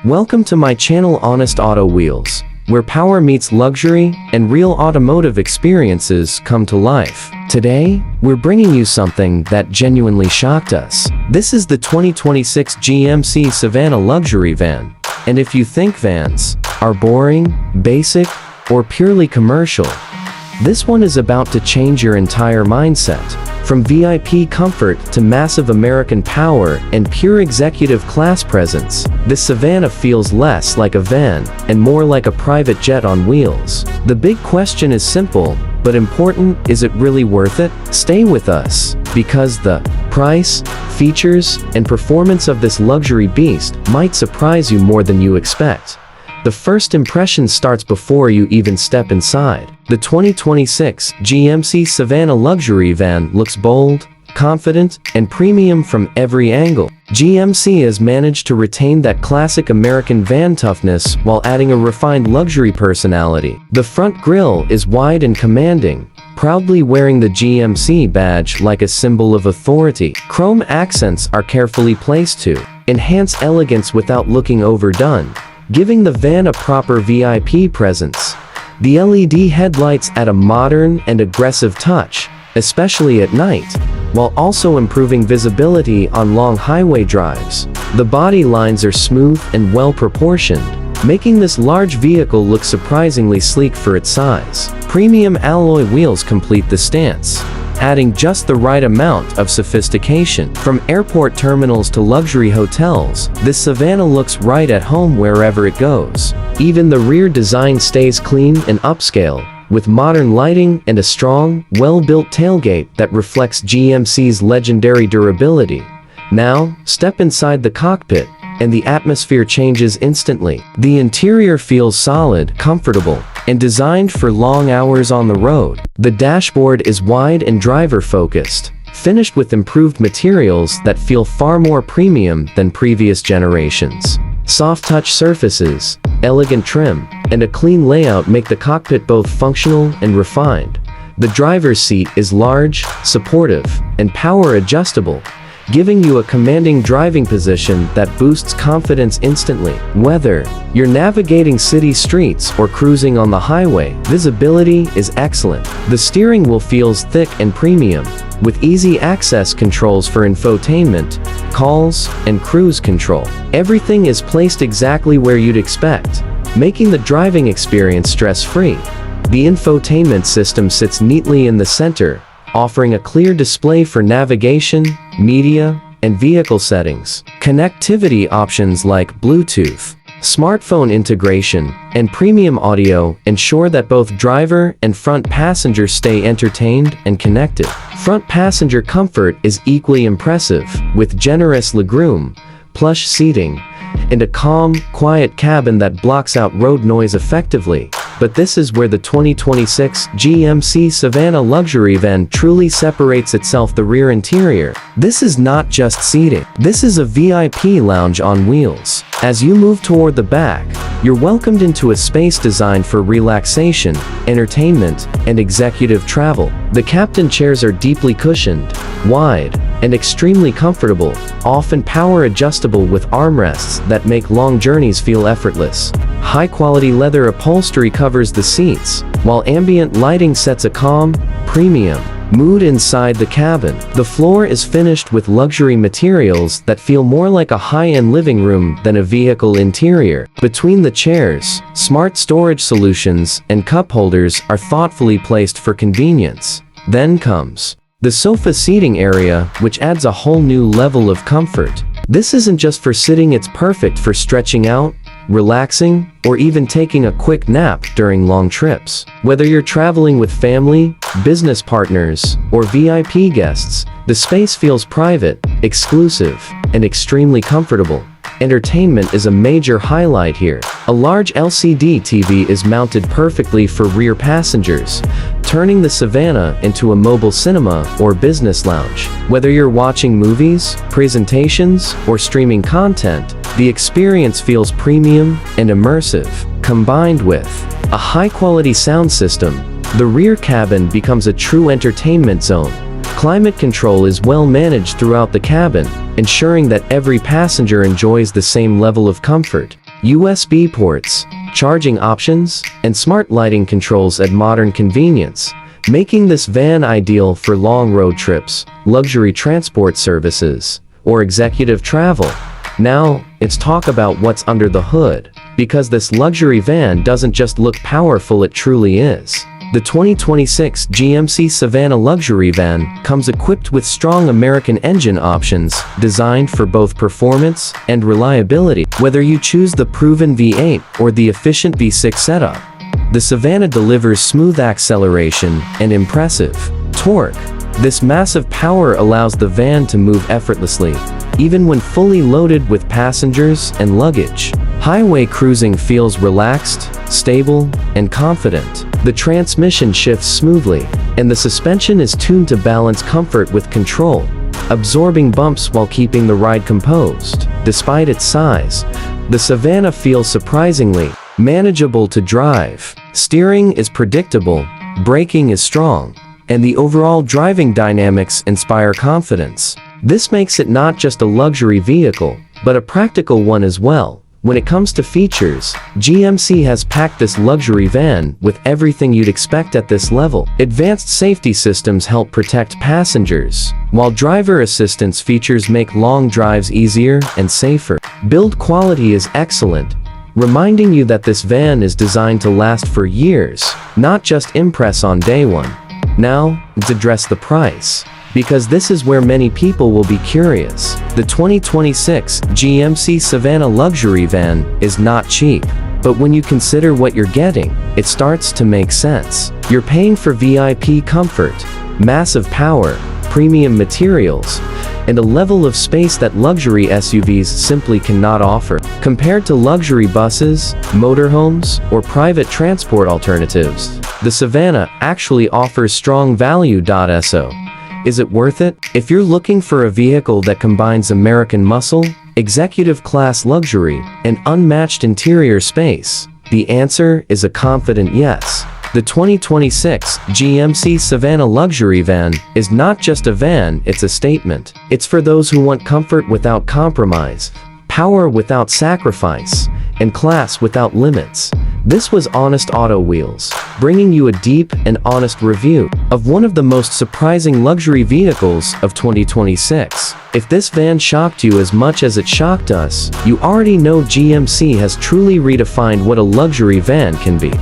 Welcome to my channel Honest Auto Wheels, where power meets luxury and real automotive experiences come to life. Today, we're bringing you something that genuinely shocked us. This is the 2026 GMC Savana Luxury van. And if you think vans are boring, basic, or purely commercial, this one is about to change your entire mindset. From VIP comfort to massive American power and pure executive class presence, this Savana feels less like a van and more like a private jet on wheels. The big question is simple, but important: is it really worth it? Stay with us, because the price, features, and performance of this luxury beast might surprise you more than you expect. The first impression starts before you even step inside. The 2026 GMC Savana Luxury van looks bold, confident, and premium from every angle. GMC has managed to retain that classic American van toughness while adding a refined luxury personality. The front grille is wide and commanding, proudly wearing the GMC badge like a symbol of authority. Chrome accents are carefully placed to enhance elegance without looking overdone, giving the van a proper VIP presence. The LED headlights add a modern and aggressive touch, especially at night, while also improving visibility on long highway drives. The body lines are smooth and well proportioned, making this large vehicle look surprisingly sleek for its size. Premium alloy wheels complete the stance, adding just the right amount of sophistication. From airport terminals to luxury hotels, this Savana looks right at home wherever it goes. Even the rear design stays clean and upscale, with modern lighting and a strong, well-built tailgate that reflects GMC's legendary durability. Now, step inside the cockpit, and the atmosphere changes instantly. The interior feels solid, comfortable, and designed for long hours on the road. The dashboard is wide and driver-focused, finished with improved materials that feel far more premium than previous generations. Soft-touch surfaces, elegant trim, and a clean layout make the cockpit both functional and refined. The driver's seat is large, supportive, and power-adjustable, giving you a commanding driving position that boosts confidence instantly. Whether you're navigating city streets or cruising on the highway, visibility is excellent. The steering wheel feels thick and premium, with easy access controls for infotainment, calls, and cruise control. Everything is placed exactly where you'd expect, making the driving experience stress-free. The infotainment system sits neatly in the center, offering a clear display for navigation, media, and vehicle settings. Connectivity options like Bluetooth, smartphone integration, and premium audio ensure that both driver and front passengers stay entertained and connected. Front passenger comfort is equally impressive, with generous legroom, plush seating, and a calm, quiet cabin that blocks out road noise effectively. But this is where the 2026 GMC Savana Luxury van truly separates itself: the rear interior. This is not just seating. This is a VIP lounge on wheels. As you move toward the back, you're welcomed into a space designed for relaxation, entertainment, and executive travel. The captain chairs are deeply cushioned, wide, and extremely comfortable, often power adjustable with armrests that make long journeys feel effortless. High-quality leather upholstery covers the seats, while ambient lighting sets a calm, premium mood inside the cabin. The floor is finished with luxury materials that feel more like a high-end living room than a vehicle interior. Between the chairs, smart storage solutions and cup holders are thoughtfully placed for convenience. Then comes the sofa seating area, which adds a whole new level of comfort. This isn't just for sitting, it's perfect for stretching out, relaxing, or even taking a quick nap during long trips. Whether you're traveling with family, business partners, or VIP guests, the space feels private, exclusive, and extremely comfortable. Entertainment is a major highlight here. A large LCD TV is mounted perfectly for rear passengers, turning the Savana into a mobile cinema or business lounge. Whether you're watching movies, presentations, or streaming content, the experience feels premium and immersive. Combined with a high-quality sound system, the rear cabin becomes a true entertainment zone. Climate control is well managed throughout the cabin, ensuring that every passenger enjoys the same level of comfort. USB ports, charging options, and smart lighting controls add modern convenience, making this van ideal for long road trips, luxury transport services, or executive travel. Now, let's talk about what's under the hood, because this luxury van doesn't just look powerful, it truly is. The 2026 GMC Savana Luxury van comes equipped with strong American engine options designed for both performance and reliability. Whether you choose the proven V8 or the efficient V6 setup, the Savana delivers smooth acceleration and impressive torque. This massive power allows the van to move effortlessly, even when fully loaded with passengers and luggage. Highway cruising feels relaxed, stable, and confident. The transmission shifts smoothly, and the suspension is tuned to balance comfort with control, absorbing bumps while keeping the ride composed. Despite its size, the Savana feels surprisingly manageable to drive. Steering is predictable, braking is strong, and the overall driving dynamics inspire confidence. This makes it not just a luxury vehicle, but a practical one as well. When it comes to features, GMC has packed this luxury van with everything you'd expect at this level. Advanced safety systems help protect passengers, while driver assistance features make long drives easier and safer. Build quality is excellent, reminding you that this van is designed to last for years, not just impress on day one. Now, let's address the price, because this is where many people will be curious. The 2026 GMC Savana Luxury van is not cheap, but when you consider what you're getting, it starts to make sense. You're paying for VIP comfort, massive power, premium materials, and a level of space that luxury SUVs simply cannot offer. Compared to luxury buses, motorhomes, or private transport alternatives, the Savana actually offers strong value. So, is it worth it? If you're looking for a vehicle that combines American muscle, executive class luxury, and unmatched interior space, the answer is a confident yes. The 2026 GMC Savana Luxury van is not just a van, it's a statement. It's for those who want comfort without compromise, power without sacrifice, and class without limits. This was Honest Auto Wheels, bringing you a deep and honest review of one of the most surprising luxury vehicles of 2026. If this van shocked you as much as it shocked us, you already know GMC has truly redefined what a luxury van can be.